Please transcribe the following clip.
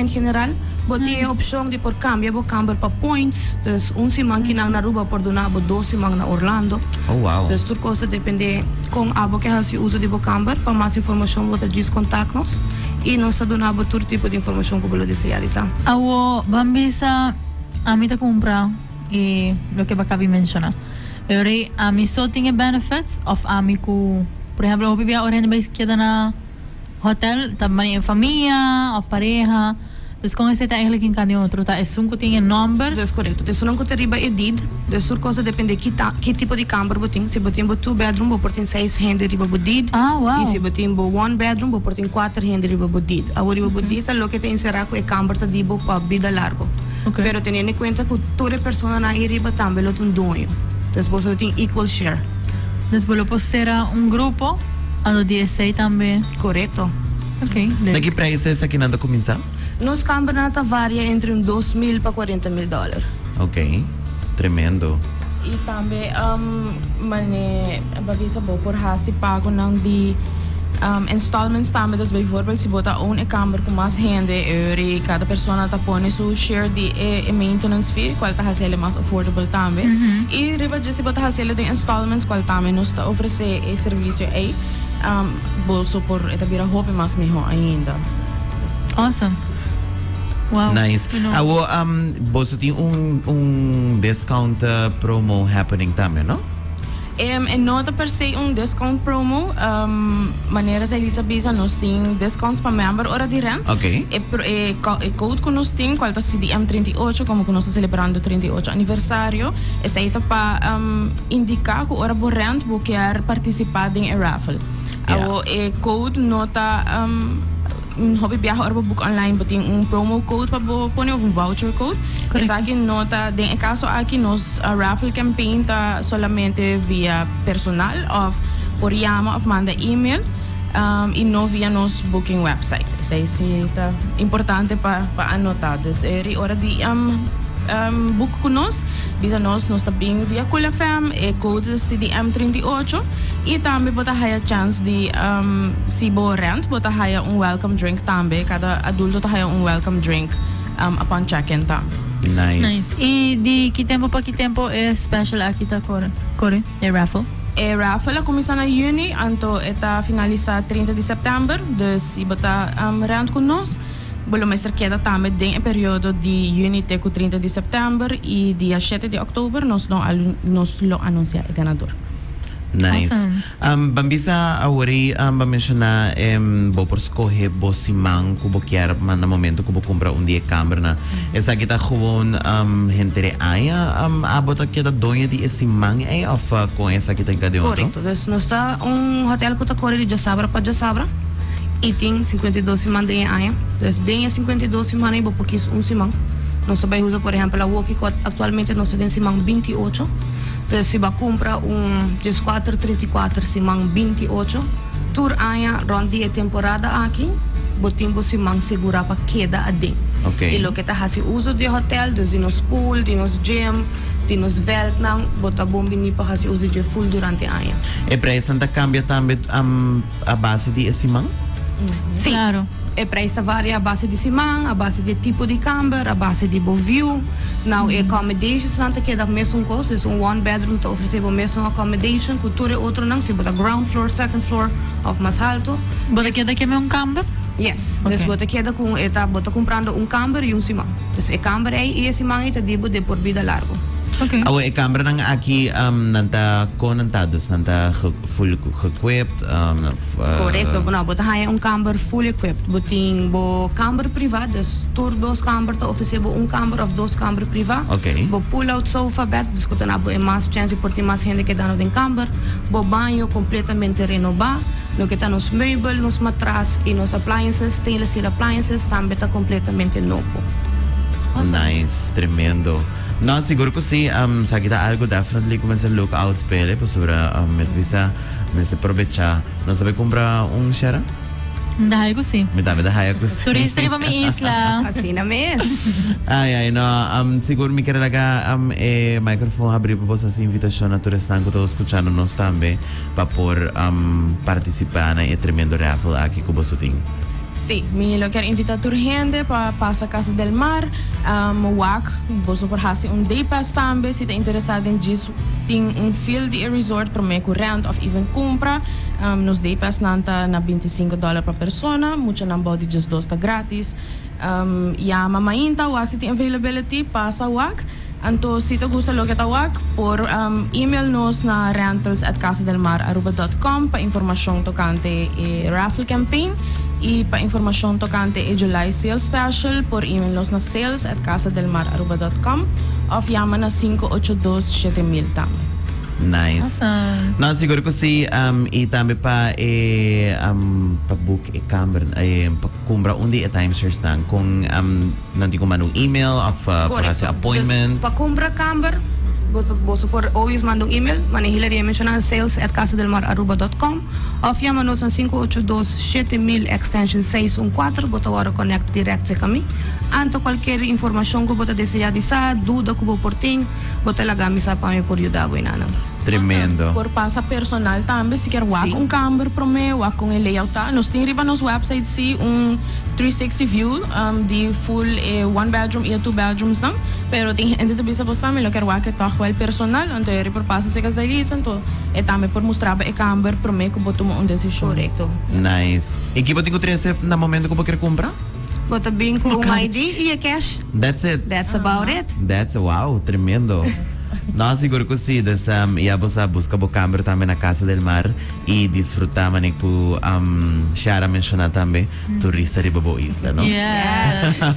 en general. Vos tiene opción de por cambio, vos cambiar para points. Entonces, un simán que na Aruba por donar, vos 2 simán na Orlando. Oh, wow. Entonces, tu costa depende con abo que hace uso de vos cambiar. Para más información, vos te contactarnos. Y nos donamos todo tipo de información que vos deseares. Awo, bambisa, a mí te compra y lo que Bakabi menciona. Pero a mí só tiene benefits of a mí ku, por ejemplo, vivir ahora en el queda na hotel, também en familia, of pareja. Entonces con ese está eigenlijk in cada otro, tá es un que tiene number. Isso é correto. Então, não que riba é did. De sua coisa depende que tipo de câmara você tem. Se você tem 2 bedroom, você tem 6 rende riba você did. Ah, wow. E se você tem 1 bedroom, você tem 4 rende riba você did. Agora riba você did, lo que tem será que é câmara de riba para vida largo. Okay. Pero tendo em conta que toda pessoa na riba também lo tem dono. Então, você tem equal share. Después lo posera un grupo a los 16 también. Correto. Ok. Naging prices aqui nanda começar? Nos câmara varia entre $2,000 para $40,000. Ok. Tremendo. E também, bavisa bo por hasi pago ng di installments também, dus bijvoorbeeld se bota een kamer com mais rende, euro, cada pessoa tá põe su share de maintenance fee, qual tá hasele mais affordable também. E riba de se bota hasele de installments, qual também nos tá oferecer e serviço aí, bolso por etabira hope mais melhor ainda. Awesome. Wow. Nice. You know. Awo, você tem discount promo happening também, não? En nota per se discount promo, maneira se ele sabia nós tem discounts para member hora de rent. Ok. E code que nós tem, qual tá CDM 38, como que nós está celebrando 38 aniversário, essa aí tá para indicar que hora por rent vou querer participar em raffle. Yeah. E code nota hobby viajar or book online boting promo code para poner voucher code. Esa aqui nota de caso aqui nos raffle campaign tá solamente via personal of por llama of manda email e não via nos booking website. Essa é importante para anotar. É hora de book com nós. Bisa nós está bem via Cool FM e code CDM 38 e também bota haya chance de se bo rent bota haya welcome drink também, cada adulto tá haya welcome drink upon check-in também. Nice. E de que tempo para que tempo é special aqui tá corre? É raffle? E raffle começa na Juni, então está finaliza 30 de setembro, dus se bota rent com nós. Bolo mestre queda também tem o período de Juni até 30 de setembro e dia 7 de outubro nós lo anuncia o ganador. Nice. Awesome. Bambisa awari mencionar bo por escolher bo simang kubo quer man na momento kubo comprar dia câmera na essa aqui tá gewoon gente de aya abota que da dona de simang é of com essa aqui tem cada outro. Correto. Então, nós está hotel que está correndo de Jasabra para Jasabra. E tem 52 semanas em aia. Então, tem 52 semanas porque é semana. Nós também usamos, por exemplo, a Woki, atualmente nós temos semana 28. Então, se você compra 34 semana 28, tour aia, ronde a temporada aqui, você tem semana segura para queda a dentro. Okay. E o que está fazendo uso de hotel, de nos pool, de nos gym, de nos werk, não, você bombini para fazer uso de full durante a aia. E para essa cambia também a base de simang? Sim. Claro. O preço varia a base de semana, a base de tipo de câmara, a base de view. Now, accommodations não te queda mesmo coisa, é one bedroom te oferece o mesmo accommodation, cultura outro não, se bota ground floor, second floor, of mais alto. Bota queda que é um camber? Yes, Okay. dus bota queda com bota comprando câmara e semana. Dus a câmara e semana te dibo de por vida largo. Ok. Awo e câmera nang aqui nanta conectados, nanta full equipped. Correto, não, bota haya câmara full equipped, boting bo câmara privada, dus tour 2 câmaras te oferece câmara of 2 câmaras privadas. Ok. Bo pull out sofa bed, dus que na bo é mais chance por ter mais gente que dá no den câmara. Bo banho completamente renovado. No que está nos meubels, nos matras e nos appliances, stainless steel appliances, também está completamente novo. Nice, tremendo. No, seguro que sim, sa kita algo definitely começa a look out pele, pues sobre visa, me se aprovechar. Nós também comprar share? Dahay ko si. Me dá haya ko sim. Turista rin pa may isla. Assim na mes. Ai, no, siguro me quer lagar microphone abrir para vocês invitação a turista que estão escutando nós também para por participar na tremendo raffle aqui com você tem. Sí, me lo quero invitar a gente para passar Casa del Mar, wak, boso por hasi day pass também, se está interessado em disso, tem field de resort para me rent of even compra, nos day pass nanta na $25 per persona, mucho na body just dos tá grátis, mainta wak se tem availability, passa wak. Anto, si te gusta lo que tawag, por email nos na rentals@casadelmararuba.com pa informasyon tocante raffle campaign y pa informasyon tocante July sales special por email nos na sales@casadelmararuba.com of yaman na 582-7000 tamay. Nice. Awesome. No, siguro ko si itami pa pa-book camera pa-kumbra undi timeshares nang kung nanti ko manong email of para sa appointment. Pakumbra camber, boso por always mandong email, manihila rin mencionan sales@casadelmararuba.com of yaman nos ang 582-7000 extension 614, bota waro connect direct sa kami. Anto qualquer información ko bota desea sa duda ko por ting, bota lagami sa pami por yudaboy nanang. Tremendo. Por passa personal também, se quer wak Sim. camber para mim, wak layout tá. Nós tem riba nos website si 360 view de full one bedroom e two bedrooms sam. Pero tem gente também sa bosa me lo quer wak tá well personal, então é por passa se casa ali, então é também por mostrar ba camber para mim que boto uma decisão. Correcto. Nice. Equipo tingo 13 na momento ko ba quer comprar? Bota bem com um ID e a cash. That's it. That's about it. That's wow, tremendo. No, siguro ko si das iabo sa busca bo camera também na Casa del Mar e disfrutar manik po Shara menciona também turista riba bo isla, no? Yes.